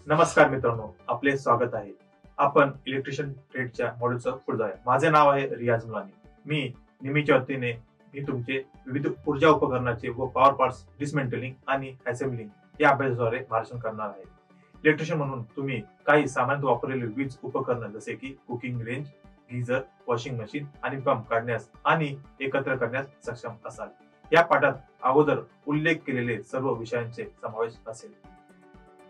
नमस्कार मित्रांनो, आपले स्वागत आहे. आपण इलेक्ट्रिशियन ट्रेडच्या मॉड्यूलचं पुढे जाऊया. माझे नाव आहे रियाज मुलानी. मी निमीच्या वतीने तुमचे विविध ऊर्जा उपकरणाचे व पॉवर पार्ट्स डिसमेंटलिंग आणि असेंबलिंग या अभ्यासाद्वारे मार्गदर्शन करणार आहे. इलेक्ट्रिशियन म्हणून तुम्ही काही सामान्यतः वापरलेले वीज उपकरण जसे की cooking range, geyser, washing machine आणि पंप काढण्यास आणि एकत्र करण्यास सक्षम असाल. या पाठात अगोदर उल्लेख केलेले सर्व विषयांचे समावेश असेल.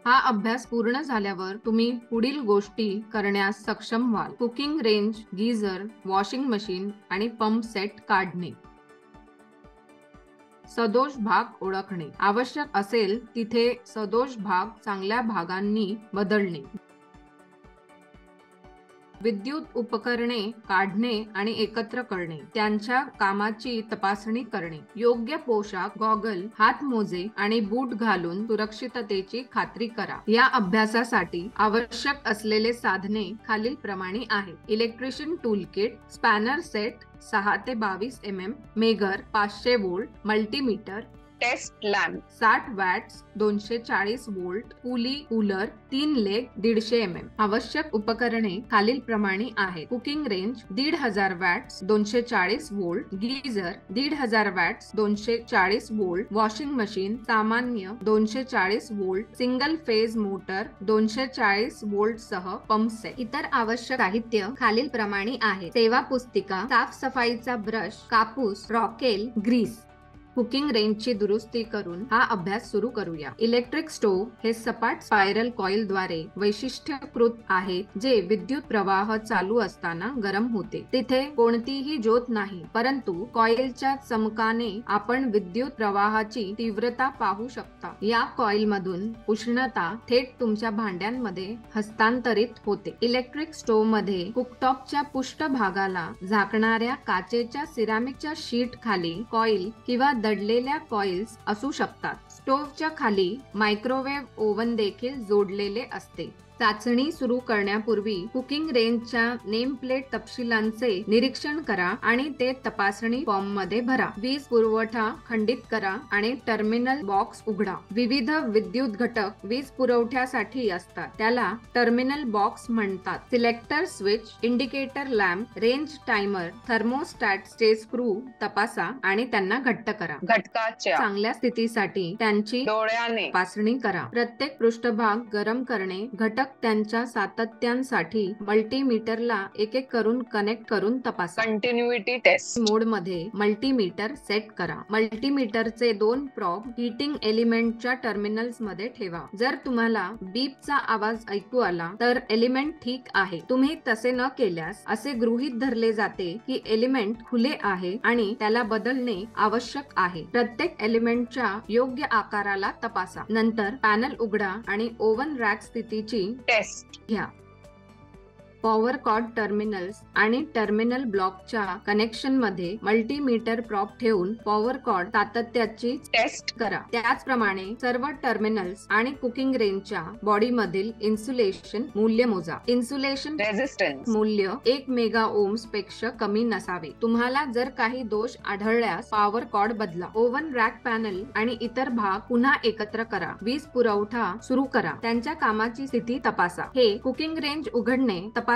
हा अभ्यास पूर्ण झाल्यावर तुम्ही पुढील गोष्टी करण्यास सक्षम व्हाल. Cooking range, geyser, washing machine आणि पंप सेट काढणे. सदोष भाग ओळखणे. आवश्यक असेल तिथे सदोष भाग चांगल्या भागांनी बदलणे. विद्युत उपकरणे काढणे आणि एकत्र करणे. त्यांच्या कामाची तपासणी करणे. योग्य पोशाख, गॉगल, हातमोजे आणि बूट घालून सुरक्षिततेची खात्री करा. या अभ्यासासाठी आवश्यक असलेले साधने खालील प्रमाणे आहेत. Electrician tool kit, spanner set 6 ते 22 mm, megger 500 volt, multimeter, test lamp 60 watts 240 volt, pulley cooler 3 leg 150 mm. आवश्यक उपकरणे खालील प्रमाणे आहेत. Cooking range 1500 watts 240 volt, geyser 1500 watts 240 volt, washing machine सामान्य 240 volt, single phase motor 240 volt सह pump set. इतर आवश्यक साहित्य खालील प्रमाणे आहे. सेवा पुस्तिका, साफ सफाईचा ब्रश, कापूस, रॉकेल, ग्रीस. कुकिंग रेंजची दुरुस्ती करून हा अभ्यास सुरू करूया. इलेक्ट्रिक स्टोव्ह हे सपाट स्पायरल कॉइल द्वारे वैशिष्ट्यीकृत आहे जे विद्युत प्रवाह चालू असताना गरम होते. तिथे कोणतीही ज्योत नाही, परंतु कॉइलच्या चमकाने आपण विद्युत प्रवाहाची तीव्रता पाहू शकता. या कॉइल मधून उष्णता थेट तुमच्या भांड्यांमध्ये हस्तांतरित होते. इलेक्ट्रिक स्टोव्ह मध्ये कुकटॉपच्या पृष्ठभागाला झाकणाऱ्या काचेच्या सिरामिकच्या शीट खाली कॉइल किंवा दडलेल्या कॉइल्स असू शकतात. स्टोव्हच्या खाली मायक्रोवेव्ह ओव्हन देखील जोडलेले असते. चाचणी सुरू करण्यापूर्वी कुकिंग रेंजच्या नेम प्लेट तपशिलांचे निरीक्षण करा आणि ते तपासणी फॉर्म मध्ये भरा. वीज पुरवठा खंडित करा आणि टर्मिनल बॉक्स उघडा. विविध विद्युत घटक वीज पुरवठ्यासाठी असतात, त्याला टर्मिनल बॉक्स म्हणतात. Selector switch, indicator lamp, range timer, thermostat चे स्क्रू तपासा आणि त्यांना घट्ट करा. घटकाच्या चांगल्या स्थितीसाठी त्यांची डोळ्याने तपासणी करा. प्रत्येक पृष्ठभाग गरम करणे. घटक त्यांच्या सातत्यांसाठी मल्टीमीटरला एक एक करून कनेक्ट करून तपासा. कंटिन्युटी टेस्ट मोड मध्ये मल्टीमीटर सेट करा. मल्टीमीटरचे 2 प्रॉब हीटिंग एलिमेंटच्या टर्मिनल्स मध्ये ठेवा. जर तुम्हाला बीपचा आवाज ऐकू आला तर एलिमेंट ठीक आहे. तुम्ही तसे न केल्यास असे गृहीत धरले जाते की एलिमेंट खुले आहे आणि त्याला बदलणे आवश्यक आहे. प्रत्येक एलिमेंटच्या योग्य आकाराला तपासा. नंतर पॅनल उघडा आणि ओव्हन रॅक स्थितीची टेस्ट घ्या. पॉवर कॉर्ड टर्मिनल्स आणि टर्मिनल ब्लॉकच्या कनेक्शन मध्ये मल्टीमीटर प्रॉब ठेवून पॉवर कॉर्ड सातत्याची टेस्ट करा. त्याचप्रमाणे सर्व टर्मिनल्स आणि कुकिंग रेंजच्या बॉडी मधील इन्सुलेशन मूल्य मोजा. इन्सुलेशन रेझिस्टन्स मूल्य 1 मेगा ओम्स पेक्षा कमी नसावे. तुम्हाला जर काही दोष आढळल्यास पॉवर कॉर्ड बदला. ओव्हन रॅक पॅनल आणि इतर भाग पुन्हा एकत्र करा. वीज पुरवठा सुरू करा. त्यांच्या कामाची स्थिती तपासा. हे कुकिंग रेंज उघडणे, तपासणे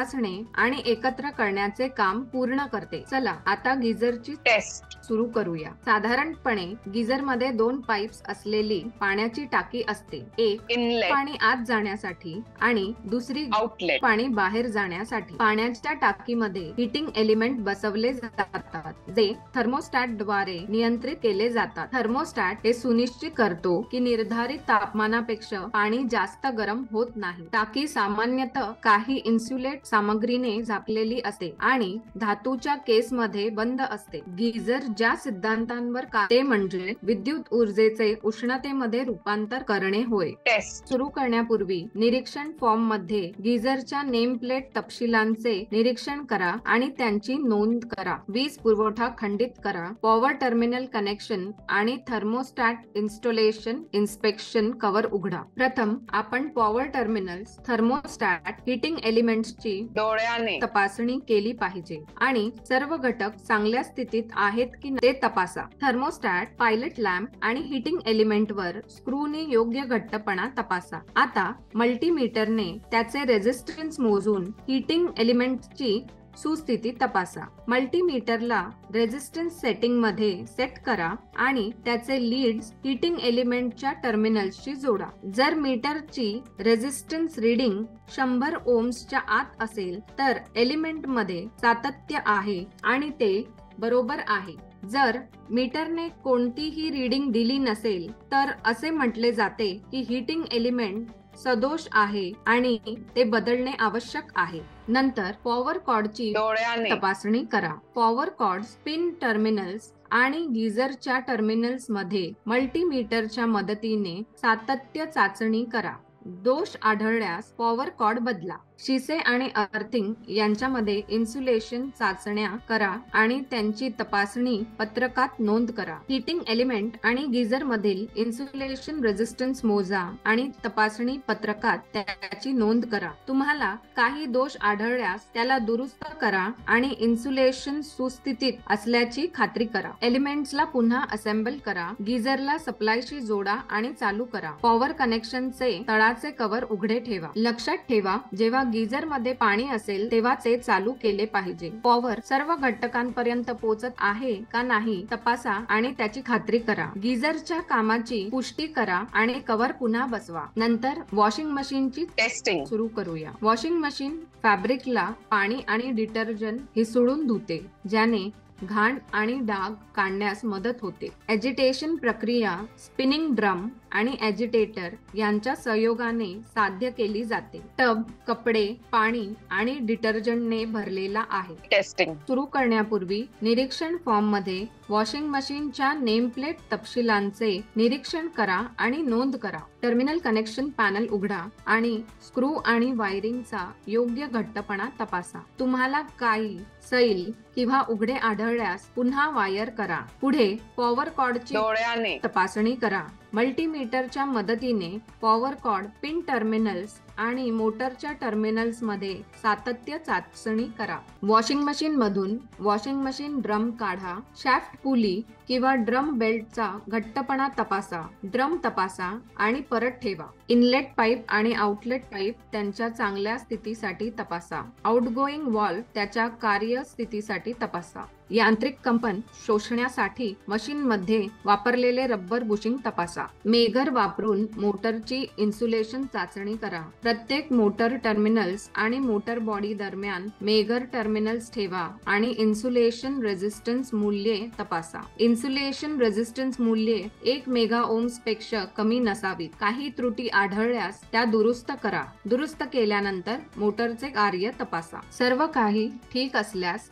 आणि एकत्र करण्याचे काम पूर्ण करते. चला आता गीझरची टेस्ट सुरू करूया. साधारणपणे गीझर मध्ये 2 पाईप्स असलेली पाण्याची टाकी असते. एक इनलेट पाणी आत जाण्यासाठी आणि दुसरी आउटलेट पाणी बाहेर जाण्यासाठी. पाण्याच्या टाकीमध्ये हीटिंग एलिमेंट बसवले जातात जे थर्मोस्टॅट द्वारे नियंत्रित केले जातात. थर्मोस्टॅट हे सुनिश्चित करतो की निर्धारित तापमानापेक्षा पाणी जास्त गरम होत नाही. टाकी सामान्यतः काही इन्सुलेट सामग्रीने झाकलेली असते आणि धातूच्या केस मध्ये बंद असते. गीझर ज्या सिद्धांतांवर ते म्हणजे विद्युत ऊर्जेचे उष्णतेमध्ये रूपांतर करणे होय. टेस्ट सुरू करण्यापूर्वी निरीक्षण फॉर्म मध्ये गीझरच्या नेम प्लेट तपशिलांचे निरीक्षण करा आणि त्यांची नोंद करा. वीज पुरवठा खंडित करा. पॉवर टर्मिनल कनेक्शन आणि थर्मोस्टॅट इन्स्टॉलेशन इन्स्पेक्शन कव्हर उघडा. प्रथम आपण पॉवर टर्मिनल्स, थर्मोस्टॅट, हीटिंग एलिमेंट्सची घटकांची डोळ्याने तपासणी केली पाहिजे आणि सर्व घटक चांगल्या स्थितीत आहेत की ते तपासा. थर्मोस्टॅट, पायलट लॅम्प आणि हीटिंग एलिमेंट वर स्क्रूने योग्य घट्टपणा तपासा. आता मल्टीमीटरने त्याचे रेझिस्टन्स मोजून हीटिंग एलिमेंटची सुस्थिती तपासा. मल्टीमीटरला रेझिस्टन्स सेटिंग मध्ये सेट करा आणि त्याचे लीड्स हीटिंग एलिमेंटच्या टर्मिनल्सशी जोडा. जर मीटरची रेझिस्टन्स रीडिंग 100 ओम्सच्या आत असेल तर एलिमेंट मध्ये सातत्य आहे आणि ते बरोबर आहे. जर मीटरने कोणतीही रीडिंग दिली नसेल तर असे म्हटले जाते की हीटिंग एलिमेंट सदोष आहे आणि ते बदलणे आवश्यक आहे. नंतर पॉवर कॉर्डची डोळ्याने तपासणी करा. पॉवर कॉर्ड्स, पिन टर्मिनल्स आणि गीझरच्या टर्मिनल्स मध्ये मल्टीमीटरच्या मदतीने सातत्य चाचणी करा. दोष आढळल्यास पॉवर कॉर्ड बदला. शिसे आणि अर्थिंग यांच्यामध्ये इन्सुलेशन चाचण्या करा आणि त्यांची तपासणी पत्रकात नोंद करा. हीटिंग एलिमेंट आणि गीझर मधील इन्सुलेशन रेझिस्टन्स मोजा आणि तपासणी पत्रकात त्याची नोंद करा. तुम्हाला काही दोष आढळल्यास त्याला दुरुस्त करा आणि इन्सुलेशन सुस्थितीत असल्याची खात्री करा. एलिमेंट्सला पुन्हा असेंबल करा. गीझरला सप्लायशी जोडा आणि चालू करा. पॉवर कनेक्शनचे तळाचे कव्हर उघडे ठेवा. लक्षात ठेवा, जेव्हा गीझर मध्ये पाणी असेल तेव्हा ते चालू केले पाहिजे. पॉवर सर्व घटकांपर्यंत पोहोचत आहे का नाही तपासा आणि त्याची खात्री करा. गीझरच्या कामाची पुष्टी करा आणि कव्हर पुन्हा बसवा. नंतर वॉशिंग मशीनची टेस्टिंग सुरू करूया. वॉशिंग मशीन फॅब्रिकला पाणी आणि डिटर्जंट हिसळून धुते, ज्याने घाण आणि डाग काढण्यास मदत होते. एजिटेशन प्रक्रिया स्पिनिंग ड्रम आणि एजिटेटर यांच्या सहयोगाने साध्य केली जाते. टब कपडे, पाणी आणि डिटर्जंटने भरलेला आहे. टेस्टिंग सुरू करण्यापूर्वी निरीक्षण फॉर्म मध्ये वॉशिंग मशीनच्या नेमप्लेट तपशिलांचे निरीक्षण करा आणि नोंद करा. टर्मिनल कनेक्शन पॅनल उघडा आणि स्क्रू आणि वायरिंगचा योग्य घट्टपणा तपासा. तुम्हाला काही सैल किंवा उघडे आढळल्यास पुन्हा वायर करा. पुढे पॉवर कॉर्डची डोळ्याने तपासणी करा. मल्टीमीटरच्या मदतीने पॉवर कॉर्ड, पिन टर्मिनल्स आणि मोटरच्या टर्मिनल्स मध्ये सातत्य चाचणी करा. वॉशिंग मशीन मधून वॉशिंग मशीन ड्रम काढा. शाफ्ट पुली किंवा ड्रम बेल्टचा घट्टपणा तपासा. ड्रम तपासा आणि परत ठेवा. इनलेट पाईप आणि आउटलेट पाईप त्यांच्या चांगल्या स्थितीसाठी तपासा. आउटगोईंग व्हॉल्व त्याच्या कार्यस्थितीसाठी तपासा. यांत्रिक कंपन शोषण्यासाठी मशीन मध्ये वापरलेले रबर बुशिंग तपासा. मेगर वापरून मोटरची इन्सुलेशन चाचणी करा. प्रत्येक मोटर टर्मिनल्स आणि मोटर बॉडी दरम्यान मेगर टर्मिनल्स ठेवा आणि इन्सुलेशन रेझिस्टन्स मूल्ये तपासा. इन्सुलेशन रेझिस्टन्स मूल्ये 1 मेगा ओम्स पेक्षा कमी नसावीत. काही त्रुटी आढळल्यास त्या दुरुस्त करा. दुरुस्त केल्यानंतर मोटरचे कार्य तपासा. सर्व काही ठीक असल्यास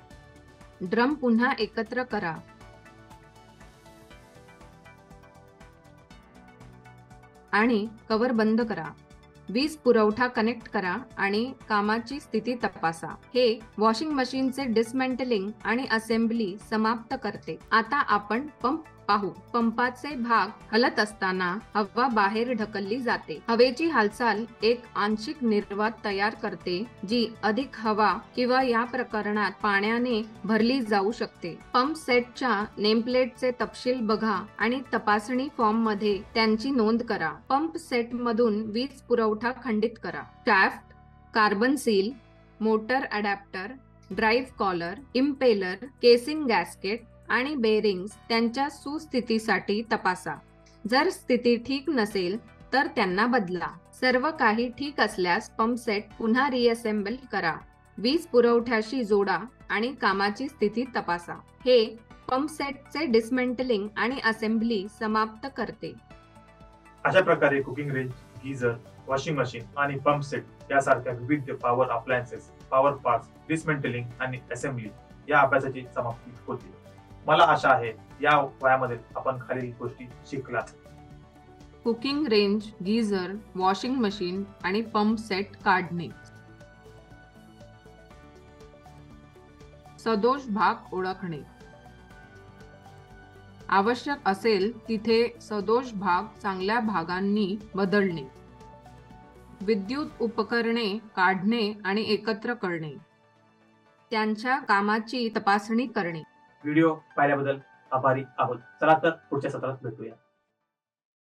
ड्रम पुन्हा एकत्र करा. आणि कव्हर बंद करा. वीज पुरवठा कनेक्ट करा आणि कामाची स्थिती तपासा. हे वॉशिंग मशीनचे डिसमेंटलिंग आणि असेंब्ली समाप्त करते. आता आपण पंप पाहू. पंपाचे भाग हलत असताना हवा बाहेर ढकलली जाते. हवेची हालचाल एक आंशिक निर्वात तयार करते, जी अधिक हवा किंवा या प्रकरणात पाण्याने भरली जाऊ शकते. पंप सेटच्या नेमप्लेटचे तपशील बघा आणि तपासणी फॉर्म मध्ये त्यांची नोंद करा. पंप सेट मधून वीज पुरवठा खंडित करा. Shaft, carbon seal, motor adapter, drive collar, impeller, casing gasket आणि बेरिंग्स त्यांच्या सुस्थितीसाठी तपासा. जर स्थिती ठीक नसेल तर त्यांना बदला. सर्व काही ठीक असल्यास पंप सेट पुन्हा रिअसेंबल करा. वीज पुरवठ्याशी जोडा आणि कामाची स्थिती तपासा. हे पंप सेटचे डिसमेंटलिंग आणि असेंब्ली समाप्त करते. अशा प्रकारे cooking range, geyser, washing machine आणि पंप सेट यासारख्या विविध power appliances, power parts, dismantling आणि असेंब्ली या अभ्यासाची समाप्ती होती. मला आशा आहे या वयामध्ये आपण खालील गोष्टी शिकलात. Cooking range, geyser, washing machine आणि पंप सेट काढणे. सदोष भाग ओळखणे. आवश्यक असेल तिथे सदोष भाग चांगल्या भागांनी बदलणे. विद्युत उपकरणे काढणे आणि एकत्र करणे, त्यांच्या कामाची तपासणी करणे. व्हिडिओ पाहिल्याबद्दल आभारी आहोत. चला तर पुढच्या सत्रात भेटूया.